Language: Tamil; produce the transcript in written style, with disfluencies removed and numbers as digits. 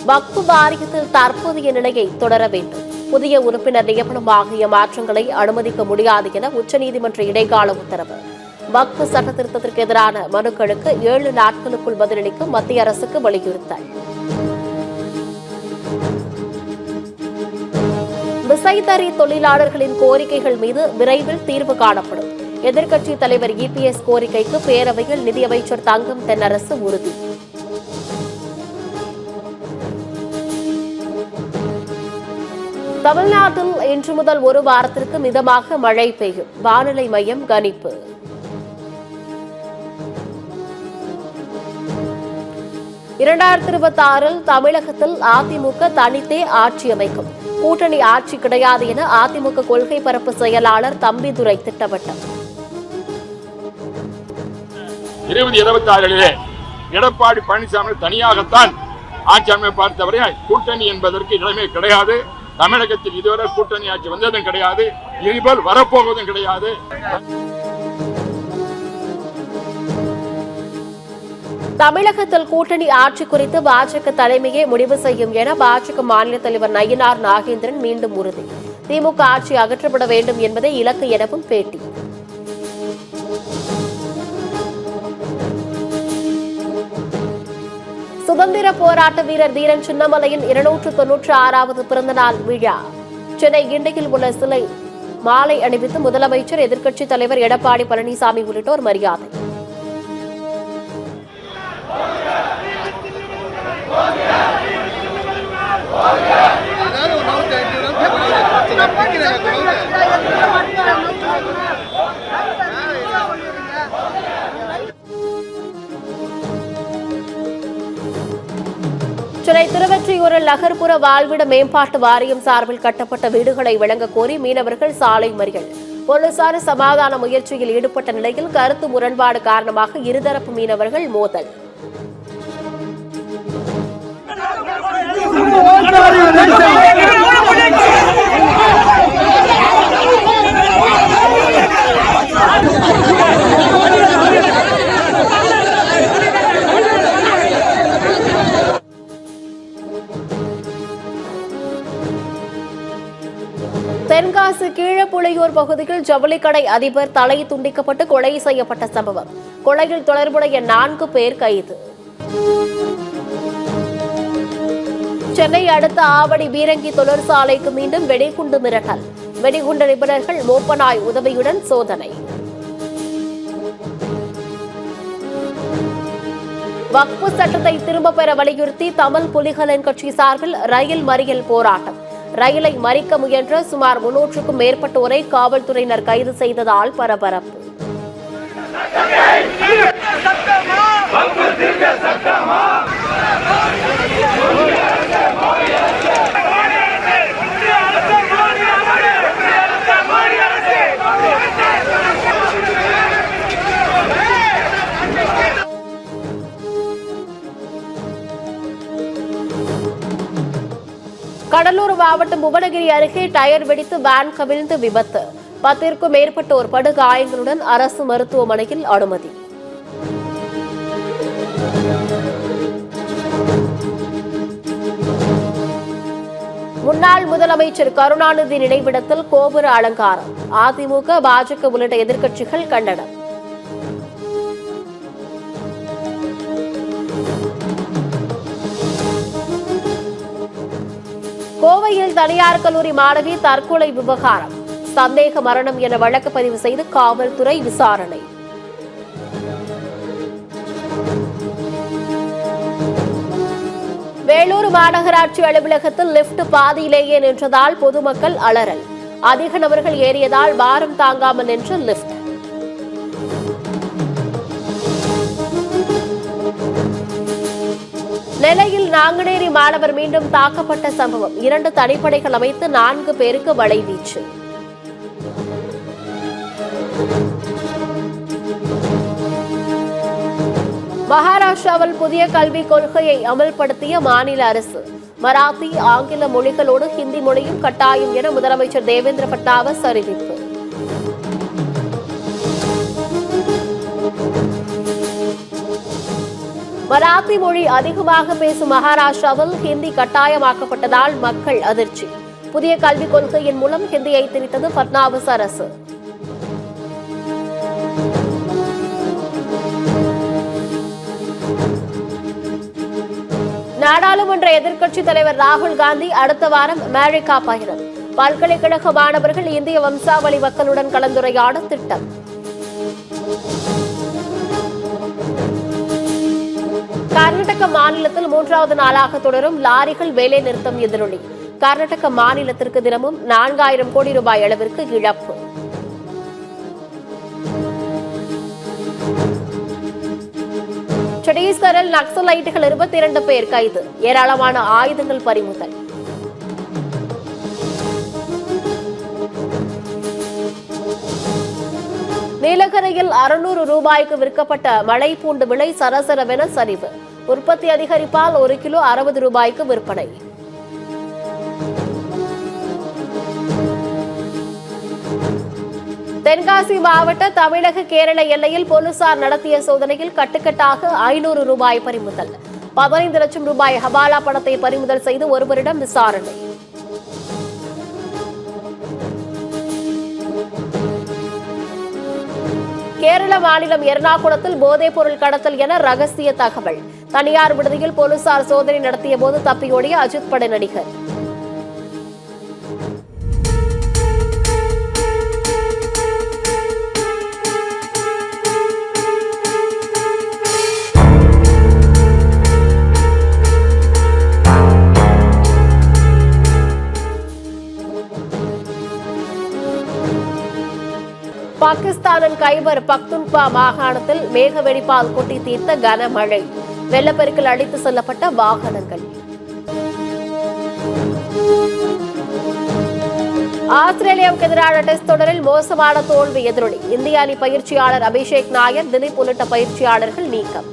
வக்ஃப் வாரியத்தில் தற்போதைய நிலையை தொடர வேண்டும். புதிய உறுப்பினர் நியமனம் ஆகிய மாற்றங்களை அனுமதிக்க முடியாது என உச்சநீதிமன்ற இடைக்கால உத்தரவு. வக்ஃப் சட்ட திருத்தத்திற்கு எதிரான மனுக்களுக்கு 7 நாட்களுக்குள் பதிலளிக்க மத்திய அரசுக்கு வலியுறுத்தல். விசைத்தறி தொழிலாளர்களின் கோரிக்கைகள் மீது விரைவில் தீர்வு காணப்படும். எதிர்க்கட்சித் தலைவர் EPS கோரிக்கைக்கு பேரவையில் நிதியமைச்சர் தங்கம் தென்னரசு உறுதி. தமிழ்நாட்டில் இன்று முதல் ஒரு வாரத்திற்கு மிதமாக மழை பெய்யும். வானிலை மையம் கணிப்பு. (2026) தமிழகத்தில் அதிமுக தனித்தே ஆட்சி அமைக்கும். கூட்டணி ஆட்சி கிடையாது என அதிமுக கொள்கை பரப்பு செயலாளர் தம்பிதுரை திட்டவட்டம். 2026 எடப்பாடி பழனிசாமி தனியாகத்தான் ஆட்சி அமைப்பை தவிர கூட்டணி என்பதற்கு இடமே கிடையாது. தமிழகத்தில் இதுவரை கூட்டணி ஆட்சி வந்ததும் கிடையாது, இனிமேல் வரப்போவதும் கிடையாது. தமிழகத்தில் கூட்டணி ஆட்சி குறித்து பாஜக தலைமையே முடிவு செய்யும் என பாஜக மாநில தலைவர் நயினார் நாகேந்திரன் மீண்டும் உறுதி. திமுக ஆட்சி அகற்றப்பட வேண்டும் என்பதே இலக்கு எனவும் பேட்டி. சுதந்திர போராட்ட வீரர் தீரன் சின்னமலையின் 296வது பிறந்தநாள் விழா. சென்னை கிண்டியில் உள்ள சிலை மாலை அணிவித்து முதலமைச்சர், எதிர்க்கட்சித் தலைவர் எடப்பாடி பழனிசாமி உள்ளிட்டோர் மரியாதை. சென்னை திருவெற்றியூரில் நகர்ப்புற வாழ்விட மேம்பாட்டு வாரியம் சார்பில் கட்டப்பட்ட வீடுகளை வழங்க கோரி மீனவர்கள் சாலை மறியல். போலீசார் சமாதான முயற்சியில் ஈடுபட்ட நிலையில் கருத்து முரண்பாடு காரணமாக இருதரப்பு மீனவர்கள் மோதல். தென்காசி கீழப்புலியூர் பகுதியில் ஜவுளிக்கடை அதிபர் தலை துண்டிக்கப்பட்டு கொலை செய்யப்பட்ட சம்பவம். கொலையில் தொடர்புடைய 4 பேர் கைது. சென்னை அடுத்த ஆவடி பீரங்கி தொழிற்சாலைக்கு மீண்டும் வெடிகுண்டு மிரட்டல். வெடிகுண்டு நிபுணர்கள் மோப்பநாய் உதவியுடன் சோதனை. வக்ஃப் சட்டத்தை திரும்பப் பெற வலியுறுத்தி தமிழ் புலிகளின் கட்சி சார்பில் ரயில் மறியல் போராட்டம். ரயிலை மறிக்க முயன்ற சுமார் 300க்கும் மேற்பட்டோரை காவல்துறையினர் கைது செய்ததால் பரபரப்பு. கடலூர் மாவட்டம் புவனகிரி அருகே டயர் வெடித்து வேன் கவிழ்ந்து விபத்து. 10க்கும் மேற்பட்டோர் படுகாயங்களுடன் அரசு மருத்துவமனையில் அனுமதி. முன்னாள் முதலமைச்சர் கருணாநிதி நினைவிடத்தில் கோபுர அலங்காரம். அதிமுக, பாஜக உள்ளிட்ட எதிர்க்கட்சிகள் கண்டனம். கோவையில் தனியார் கல்லூரி மாணவி தற்கொலை விவகாரம். சந்தேக மரணம் என வழக்கு பதிவு செய்து காவல்துறை விசாரணை. வேலூர் மாநகராட்சி அலுவலகத்தில் லிப்ட் பாதியிலேயே நின்றதால் பொதுமக்கள் அலறல். அதிக நபர்கள் ஏறியதால் பாரம் தாங்காமல் நின்ற லிப்ட். நெல்லையில் நாங்குநேரி மாணவர் மீண்டும் தாக்கப்பட்ட சம்பவம். 2 தனிப்படைகள் அமைத்து 4 பேருக்கு வலைவீச்சு. மகாராஷ்டிராவில் புதிய கல்விக் கொள்கையை அமல்படுத்திய மாநில அரசு. மராத்தி, ஆங்கில மொழிகளோடு ஹிந்தி மொழியும் கட்டாயம் என முதலமைச்சர் தேவேந்திர பட்னாவிஸ் அறிவிப்பு. மராத்தி மொழி அதிகமாக பேசும் மகாராஷ்டிராவில் ஹிந்தி கட்டாயமாக்கப்பட்டதால் மக்கள் அதிர்ச்சி. புதிய கல்விக் கொள்கையின் மூலம் ஹிந்தியை திணித்தது பட்னாவிஸ் அரசு. நாடாளுமன்ற எதிர்க்கட்சித் தலைவர் ராகுல் காந்தி அடுத்த வாரம் அமெரிக்கா பயணம். பல்கலைக்கழக மாணவர்கள் இந்திய வம்சாவளி மக்களுடன் கலந்துரையாட திட்டம். கர்நாடக மாநிலத்தில் 3வது நாளாக தொடரும் லாரிகள் வேலை நிறுத்தம் எதிரொலி. கர்நாடக மாநிலத்திற்கு தினமும் 4000 கோடி ரூபாய் அளவிற்கு இழப்பு. சத்தீஸ்கரில் நக்சலைட்டுகள் 22 பேர் கைது. ஏராளமான ஆயுதங்கள் பறிமுதல். நீலகிரியில் 600 ரூபாய்க்கு விற்கப்பட்ட மலைப்பூண்டு விலை சரசரவென சரிவு. உற்பத்தி அதிகரிப்பால் 1 கிலோ 60 ரூபாய்க்கு விற்பனை. தென்காசி மாவட்ட தமிழக கேரள எல்லையில் போலீசார் நடத்திய சோதனையில் கட்டுக்கட்டாக 500 ரூபாய் பறிமுதல். 15 லட்சம் ரூபாய் ஹவாலா பணத்தை பறிமுதல் செய்து ஒருவரிடம் விசாரணை. கேரள மாநிலம் எர்ணாகுளத்தில் போதைப் பொருள் கடத்தல் என ரகசிய தகவல். தனியார் விடுதியில் போலீசார் சோதனை நடத்திய போது தப்பியோடிய அஜித் பட நடிகர். பாகிஸ்தானின் கைபர் பக்துன்குவா மாகாணத்தில் மேக வெடிப்பால் கொட்டி தீர்த்த கனமழை. வெள்ளப்பெருக்கில் அடித்து செல்லப்பட்ட வாகனங்கள். ஆஸ்திரேலியாவுக்கு எதிரான டெஸ்ட் தொடரில் மோசமான தோல்வி எதிரொலி. இந்திய அணி பயிற்சியாளர் அபிஷேக் நாயர், திலீப் உள்ளிட்ட பயிற்சியாளர்கள் நீக்கம்.